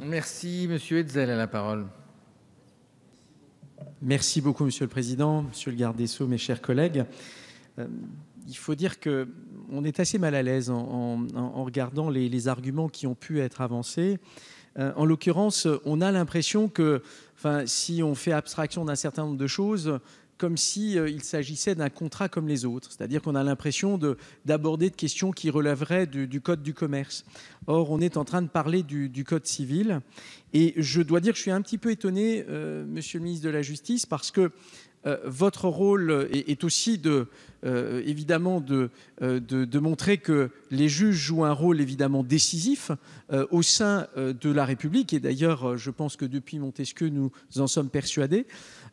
Merci. Monsieur Hetzel a la parole. Merci beaucoup, Monsieur le Président, Monsieur le garde des Sceaux, mes chers collègues. Il faut dire qu'on est assez mal à l'aise en regardant les arguments qui ont pu être avancés. En l'occurrence, on a l'impression que, si on fait abstraction d'un certain nombre de choses, comme s'il s'agissait d'un contrat comme les autres. C'est-à-dire qu'on a l'impression d'aborder de questions qui relèveraient du Code du commerce. Or, on est en train de parler du Code civil. Et je dois dire que je suis un petit peu étonné, Monsieur le ministre de la Justice, parce que votre rôle est aussi évidemment de montrer que les juges jouent un rôle évidemment décisif au sein de la République. Et d'ailleurs, je pense que depuis Montesquieu, nous en sommes persuadés.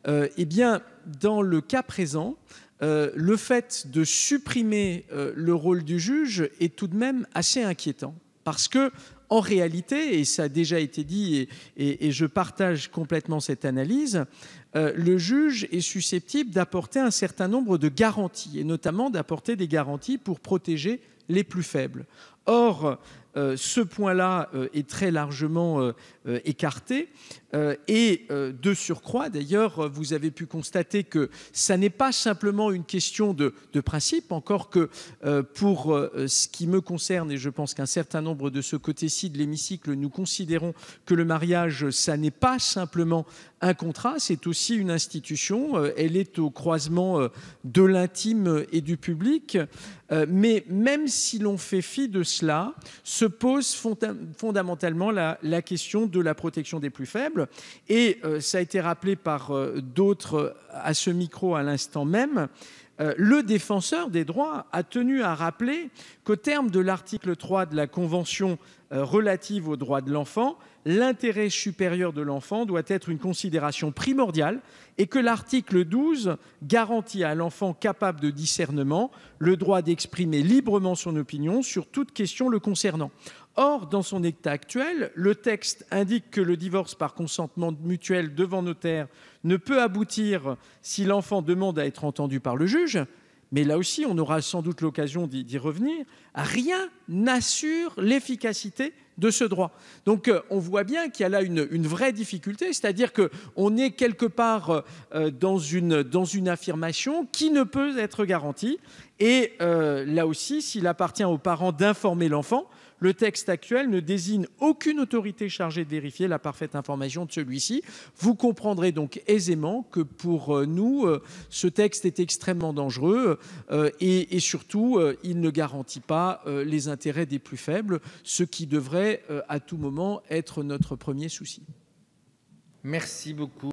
Eh bien, dans le cas présent, le fait de supprimer le rôle du juge est tout de même assez inquiétant. Parce que, en réalité, et ça a déjà été dit, et je partage complètement cette analyse, le juge est susceptible d'apporter un certain nombre de garanties, et notamment d'apporter des garanties pour protéger les plus faibles. Or, ce point-là est très largement écarté et de surcroît, d'ailleurs, vous avez pu constater que ça n'est pas simplement une question de principe, encore que pour ce qui me concerne, et je pense qu'un certain nombre de ce côté-ci de l'hémicycle, nous considérons que le mariage, ça n'est pas simplement un contrat, c'est aussi une institution, elle est au croisement de l'intime et du public, mais même si l'on fait fi de cela, se pose fondamentalement la question de la protection des plus faibles. Et ça a été rappelé par d'autres à ce micro à l'instant même, le défenseur des droits a tenu à rappeler qu'au terme de l'article 3 de la Convention relative aux droits de l'enfant, l'intérêt supérieur de l'enfant doit être une considération primordiale et que l'article 12 garantit à l'enfant capable de discernement le droit d'exprimer librement son opinion sur toute question le concernant. Or, dans son état actuel, le texte indique que le divorce par consentement mutuel devant notaire ne peut aboutir si l'enfant demande à être entendu par le juge. Mais là aussi, on aura sans doute l'occasion d'y revenir. Rien n'assure l'efficacité de ce droit. Donc, on voit bien qu'il y a là une vraie difficulté, c'est-à-dire qu'on est quelque part dans une affirmation qui ne peut être garantie. Et là aussi, s'il appartient aux parents d'informer l'enfant, le texte actuel ne désigne aucune autorité chargée de vérifier la parfaite information de celui-ci. Vous comprendrez donc aisément que pour nous, ce texte est extrêmement dangereux et surtout, il ne garantit pas les intérêts des plus faibles, ce qui devrait à tout moment être notre premier souci. Merci beaucoup.